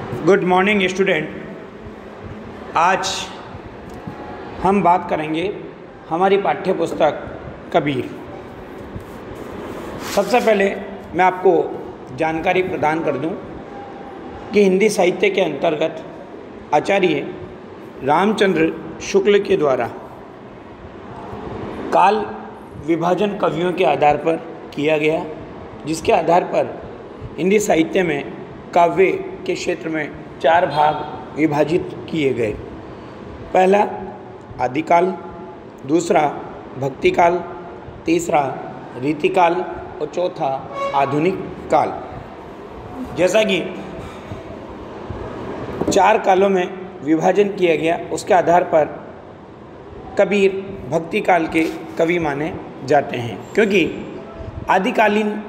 Good morning student. आज हम बात करेंगे हमारी पाठ्य पुस्तक कबीर। सबसे पहले मैं आपको जानकारी प्रदान कर दूं कि हिंदी साहित्य के अंतर्गत आचार्य रामचंद्र शुक्ल के द्वारा काल विभाजन कवियों के आधार पर किया गया, जिसके आधार पर हिंदी साहित्य में काव्य के क्षेत्र में 4 भाग विभाजित किए गए। पहला आदिकाल, दूसरा भक्तिकाल, तीसरा रीतिकाल और चौथा आधुनिक काल। जैसा कि 4 कालों में विभाजन किया गया, उसके आधार पर कबीर भक्ति काल के कवि माने जाते हैं, क्योंकि आदिकालीन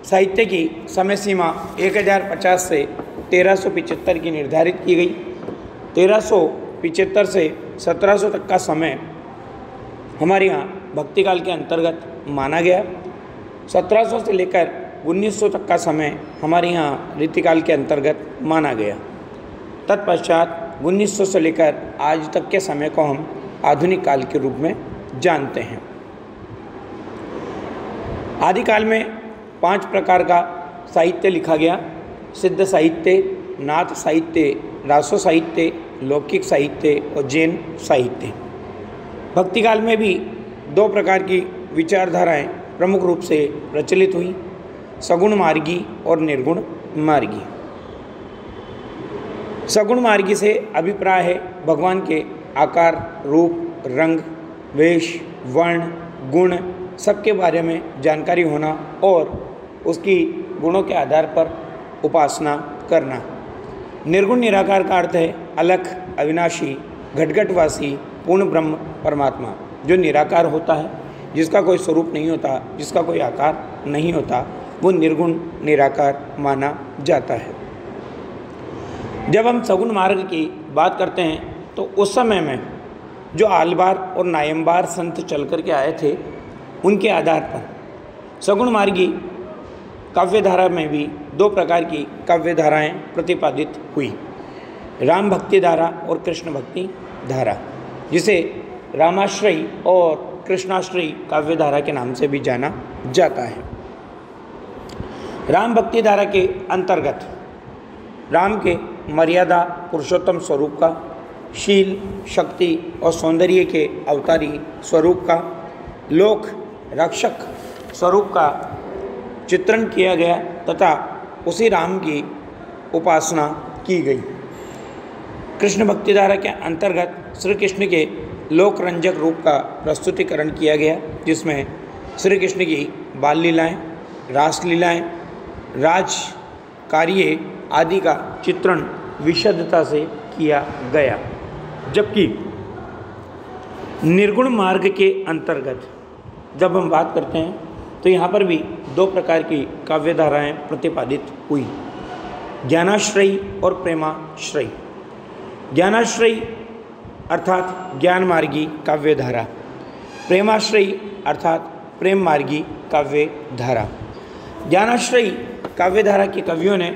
साहित्य की समय सीमा 1050 से 1375 की निर्धारित की गई। 1375 से 1700 तक का समय हमारे यहाँ भक्ति काल के अंतर्गत माना गया। 1700 से लेकर 1900 तक का समय हमारे यहाँ रीतिकाल के अंतर्गत माना गया। तत्पश्चात 1900 से लेकर आज तक के समय को हम आधुनिक काल के रूप में जानते हैं। आदिकाल में 5 प्रकार का साहित्य लिखा गया: सिद्ध साहित्य, नाथ साहित्य, रासो साहित्य, लौकिक साहित्य और जैन साहित्य। भक्तिकाल में भी 2 प्रकार की विचारधाराएं प्रमुख रूप से प्रचलित हुई: सगुण मार्गी और निर्गुण मार्गी। सगुण मार्गी से अभिप्राय है भगवान के आकार, रूप, रंग, वेश, वर्ण, गुण सबके बारे में जानकारी होना और उसकी गुणों के आधार पर उपासना करना। निर्गुण निराकार का अर्थ है अलख, अविनाशी, घटघटवासी, पूर्ण ब्रह्म परमात्मा, जो निराकार होता है, जिसका कोई स्वरूप नहीं होता, जिसका कोई आकार नहीं होता, वो निर्गुण निराकार माना जाता है। जब हम सगुण मार्ग की बात करते हैं तो उस समय में जो आलवार और नायमवार संत चल कर के आए थे, उनके आधार पर सगुण मार्गी काव्यधारा में भी 2 प्रकार की काव्यधाराएं प्रतिपादित हुई: राम भक्ति धारा और कृष्ण भक्ति धारा, जिसे रामाश्रयी और कृष्णाश्रयी काव्यधारा के नाम से भी जाना जाता है। राम भक्ति धारा के अंतर्गत राम के मर्यादा पुरुषोत्तम स्वरूप का, शील, शक्ति और सौंदर्य के अवतारी स्वरूप का, लोक रक्षक स्वरूप का चित्रण किया गया तथा उसी राम की उपासना की गई। कृष्ण भक्तिधारा के अंतर्गत श्री कृष्ण के लोक रंजक रूप का प्रस्तुतिकरण किया गया, जिसमें श्री कृष्ण की बाल लीलाएँ, रास लीलाएँ, राज कार्य आदि का चित्रण विशदता से किया गया। जबकि निर्गुण मार्ग के अंतर्गत जब हम बात करते हैं तो यहाँ पर भी 2 प्रकार की काव्यधाराएं प्रतिपादित हुई: ज्ञानाश्रयी और प्रेमाश्रयी। ज्ञानाश्रयी अर्थात ज्ञान मार्गी काव्यधारा, प्रेमाश्रयी अर्थात प्रेम मार्गी काव्यधारा। ज्ञानाश्रयी काव्यधारा के कवियों ने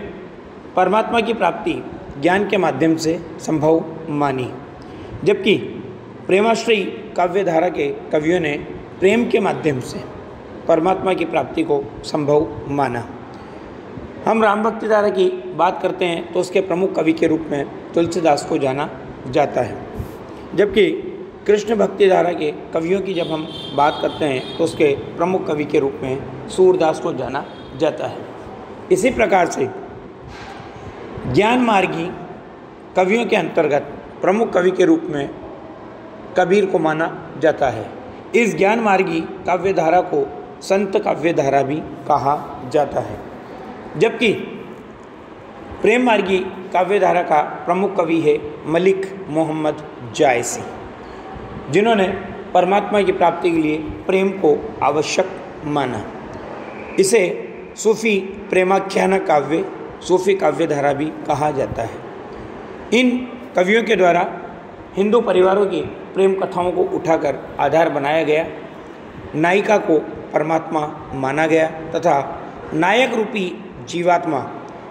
परमात्मा की प्राप्ति ज्ञान के माध्यम से संभव मानी, जबकि प्रेमाश्रयी काव्यधारा के कवियों ने प्रेम के माध्यम से परमात्मा की प्राप्ति को संभव माना। हम राम भक्ति धारा की बात करते हैं तो उसके प्रमुख कवि के रूप में तुलसीदास को जाना जाता है, जबकि कृष्ण भक्ति धारा के कवियों की जब हम बात करते हैं तो उसके प्रमुख कवि के रूप में सूरदास को जाना जाता है। इसी प्रकार से ज्ञान मार्गी कवियों के अंतर्गत प्रमुख कवि के रूप में कबीर को माना जाता है। इस ज्ञान मार्गी काव्यधारा को संत काव्यधारा भी कहा जाता है, जबकि प्रेम मार्गी काव्यधारा का प्रमुख कवि है मलिक मोहम्मद जायसी, जिन्होंने परमात्मा की प्राप्ति के लिए प्रेम को आवश्यक माना। इसे सूफी प्रेमाख्यान काव्य, सूफी काव्यधारा भी कहा जाता है। इन कवियों के द्वारा हिंदू परिवारों की प्रेम कथाओं को उठाकर आधार बनाया गया। नायिका को परमात्मा माना गया तथा नायक रूपी जीवात्मा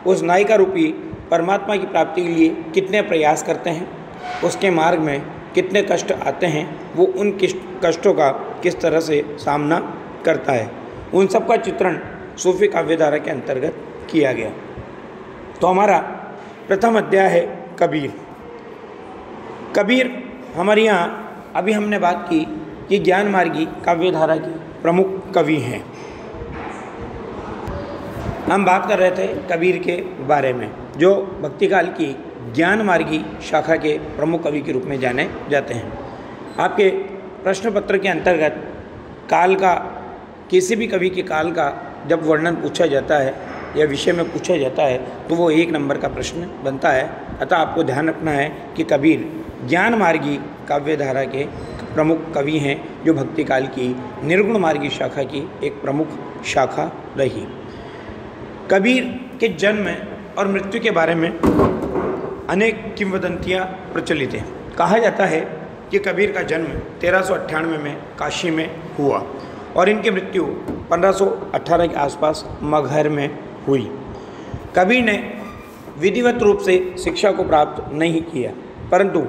उस नायिका रूपी परमात्मा की प्राप्ति के लिए कितने प्रयास करते हैं, उसके मार्ग में कितने कष्ट आते हैं, वो उन कष्टों का किस तरह से सामना करता है, उन सब का चित्रण सूफी काव्यधारा के अंतर्गत किया गया। तो हमारा प्रथम अध्याय है कबीर। कबीर हमारे यहाँ अभी हमने बात की कि ज्ञान मार्गी काव्यधारा के प्रमुख कवि हैं। हम बात कर रहे थे कबीर के बारे में, जो भक्तिकाल की ज्ञान मार्गी शाखा के प्रमुख कवि के रूप में जाने जाते हैं। आपके प्रश्न पत्र के अंतर्गत काल का, किसी भी कवि के काल का जब वर्णन पूछा जाता है या विषय में पूछा जाता है तो वो 1 नंबर का प्रश्न बनता है। अतः आपको ध्यान रखना है कि कबीर ज्ञान मार्गी काव्यधारा के प्रमुख कवि हैं, जो भक्तिकाल की निर्गुण मार्गी शाखा की एक प्रमुख शाखा रही। कबीर के जन्म और मृत्यु के बारे में अनेक किंवदंतियाँ प्रचलित हैं। कहा जाता है कि कबीर का जन्म 1398 में काशी में हुआ और इनकी मृत्यु 1518 के आसपास मगहर में हुई। कबीर ने विधिवत रूप से शिक्षा को प्राप्त नहीं किया, परंतु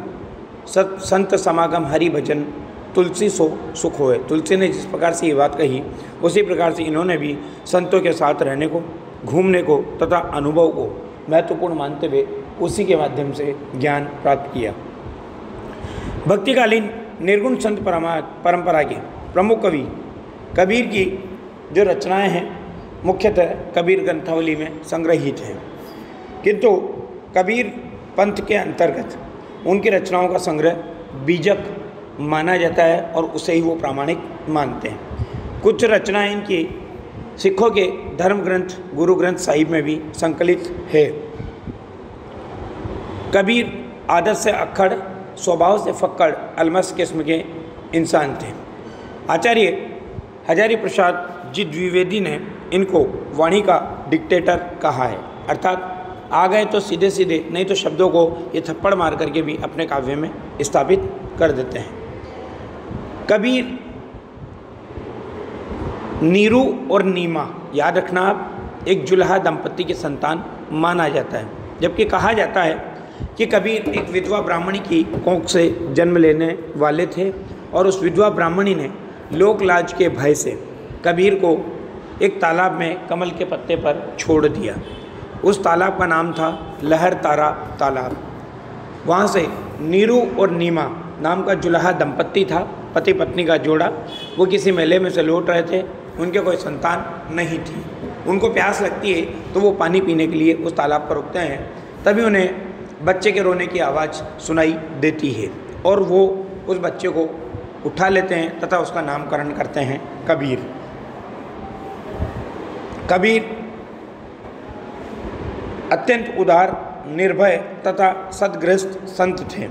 संत समागम हरि भजन तुलसी सो सुख होए, तुलसी ने जिस प्रकार से ये बात कही उसी प्रकार से इन्होंने भी संतों के साथ रहने को, घूमने को तथा अनुभव को महत्वपूर्ण मानते हुए उसी के माध्यम से ज्ञान प्राप्त किया। भक्तिकालीन निर्गुण संत परंपरा के प्रमुख कवि कबीर की जो रचनाएं हैं मुख्यतः कबीर ग्रंथावली में संग्रहित हैं, किंतु कबीर पंथ के अंतर्गत उनकी रचनाओं का संग्रह बीजक माना जाता है और उसे ही वो प्रामाणिक मानते हैं। कुछ रचनाएं इनकी सिखों के धर्म ग्रंथ गुरु ग्रंथ साहिब में भी संकलित है। कबीर आदत से अक्खड़, स्वभाव से फक्कड़, अलमस किस्म के इंसान थे। आचार्य हजारी प्रसाद जी द्विवेदी ने इनको वाणी का डिक्टेटर कहा है, अर्थात आ गए तो सीधे सीधे, नहीं तो शब्दों को ये थप्पड़ मार करके भी अपने काव्य में स्थापित कर देते हैं। कबीर नीरू और नीमा, याद रखना आप, एक जुल्हा दंपति की संतान माना जाता है, जबकि कहा जाता है कि कबीर एक विधवा ब्राह्मणी की कोख से जन्म लेने वाले थे और उस विधवा ब्राह्मणी ने लोक लाज के भय से कबीर को एक तालाब में कमल के पत्ते पर छोड़ दिया। उस तालाब का नाम था लहर तारा तालाब। वहाँ से नीरू और नीमा नाम का जुल्हा दंपत्ति था, पति पत्नी का जोड़ा। वो किसी मेले में से लौट रहे थे, उनके कोई संतान नहीं थी। उनको प्यास लगती है तो वो पानी पीने के लिए उस तालाब पर रुकते हैं, तभी उन्हें बच्चे के रोने की आवाज़ सुनाई देती है और वो उस बच्चे को उठा लेते हैं तथा उसका नामकरण करते हैं कबीर। कबीर अत्यंत उदार, निर्भय तथा सद्ग्रस्त संत थे।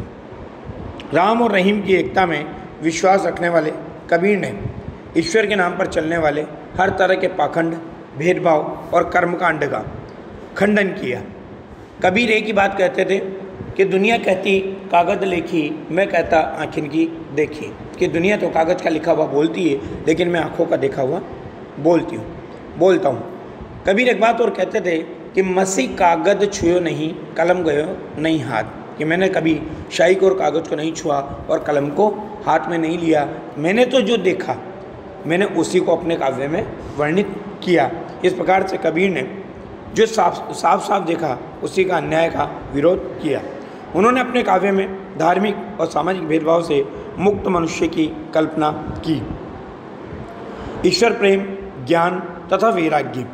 राम और रहीम की एकता में विश्वास रखने वाले कबीर ने ईश्वर के नाम पर चलने वाले हर तरह के पाखंड, भेदभाव और कर्मकांड का खंडन किया। कबीर एक ही बात कहते थे कि दुनिया कहती कागज़ लेखी, मैं कहता आँखिन की देखी, कि दुनिया तो कागज़ का लिखा हुआ बोलती है लेकिन मैं आँखों का देखा हुआ बोलता हूँ। कबीर एक बात और कहते थे कि मसी कागज़ छुयो नहीं, कलम गयो नहीं हाथ, कि मैंने कभी शाही को और कागज़ को नहीं छुआ और कलम को हाथ में नहीं लिया, मैंने तो जो देखा मैंने उसी को अपने काव्य में वर्णित किया। इस प्रकार से कबीर ने जो साफ देखा उसी का अन्याय का विरोध किया। उन्होंने अपने काव्य में धार्मिक और सामाजिक भेदभाव से मुक्त मनुष्य की कल्पना की। ईश्वर प्रेम, ज्ञान तथा वैराग्य,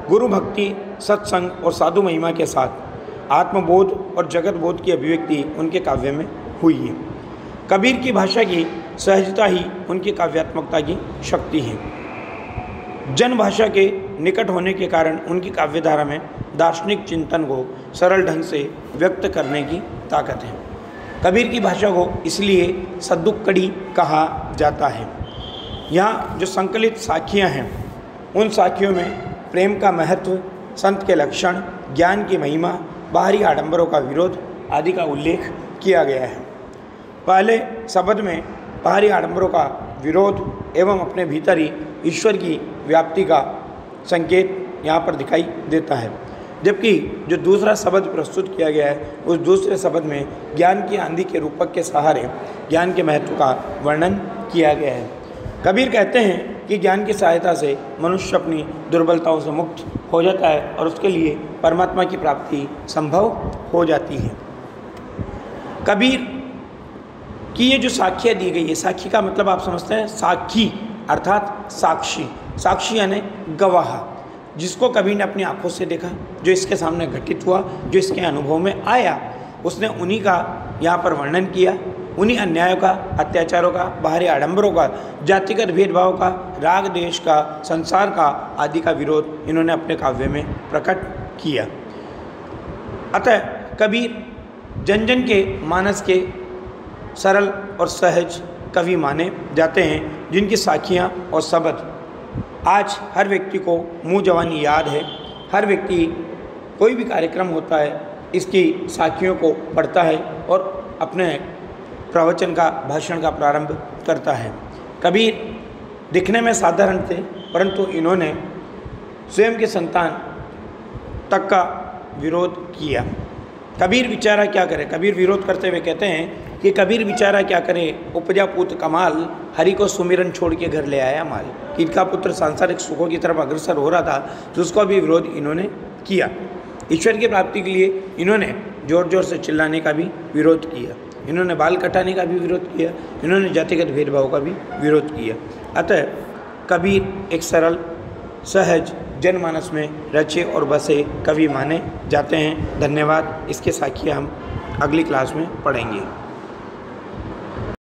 गुरु भक्ति, सत्संग और साधु महिमा के साथ आत्मबोध और जगत बोध की अभिव्यक्ति उनके काव्य में हुई है। कबीर की भाषा की सहजता ही उनकी काव्यात्मकता की शक्ति है। जन भाषा के निकट होने के कारण उनकी काव्यधारा में दार्शनिक चिंतन को सरल ढंग से व्यक्त करने की ताकत है। कबीर की भाषा को इसलिए सद्दुक्कड़ी कहा जाता है। यहाँ जो संकलित साखियाँ हैं उन साखियों में प्रेम का महत्व, संत के लक्षण, ज्ञान की महिमा, बाहरी आडंबरों का विरोध आदि का उल्लेख किया गया है। पहले शब्द में बाहरी आडंबरों का विरोध एवं अपने भीतर ही ईश्वर की व्याप्ति का संकेत यहाँ पर दिखाई देता है। जबकि जो दूसरा शब्द प्रस्तुत किया गया है उस दूसरे शब्द में ज्ञान की आंधी के रूपक के सहारे ज्ञान के महत्व का वर्णन किया गया है। कबीर कहते हैं कि ज्ञान की सहायता से मनुष्य अपनी दुर्बलताओं से मुक्त हो जाता है और उसके लिए परमात्मा की प्राप्ति संभव हो जाती है। कबीर की ये जो साखियाँ दी गई है, साखी का मतलब आप समझते हैं, साखी अर्थात साक्षी, साक्षी यानी गवाह, जिसको कबीर ने अपनी आंखों से देखा, जो इसके सामने घटित हुआ, जो इसके अनुभव में आया, उसने उन्हीं का यहाँ पर वर्णन किया। उन्हीं अन्यायों का, अत्याचारों का, बाहरी आडंबरों का, जातिगत भेदभाव का, राग देश का, संसार का आदि का विरोध इन्होंने अपने काव्य में प्रकट किया। अतः कबीर जन जन के मानस के सरल और सहज कवि माने जाते हैं, जिनकी साखियाँ और शब्द आज हर व्यक्ति को मुँह जवानी याद है। हर व्यक्ति कोई भी कार्यक्रम होता है इसकी साखियों को पढ़ता है और अपने प्रवचन का, भाषण का प्रारंभ करता है। कबीर दिखने में साधारण थे, परंतु इन्होंने स्वयं के संतान तक का विरोध किया। कबीर विचारा क्या करे, कबीर विरोध करते हुए कहते हैं कि कबीर विचारा क्या करे, उपजा पुत्र कमाल, हरि को सुमिरन छोड़ के घर ले आया माल। कि इनका पुत्र सांसारिक सुखों की तरफ अग्रसर हो रहा था, तो उसका भी विरोध इन्होंने किया। ईश्वर की प्राप्ति के लिए इन्होंने जोर जोर से चिल्लाने का भी विरोध किया, इन्होंने बाल कटाने का भी विरोध किया, इन्होंने जातिगत भेदभाव का भी विरोध किया। अतः कबीर एक सरल सहज जनमानस में रचे और बसे कवि माने जाते हैं। धन्यवाद। इसके साखियाँ हम अगली क्लास में पढ़ेंगे।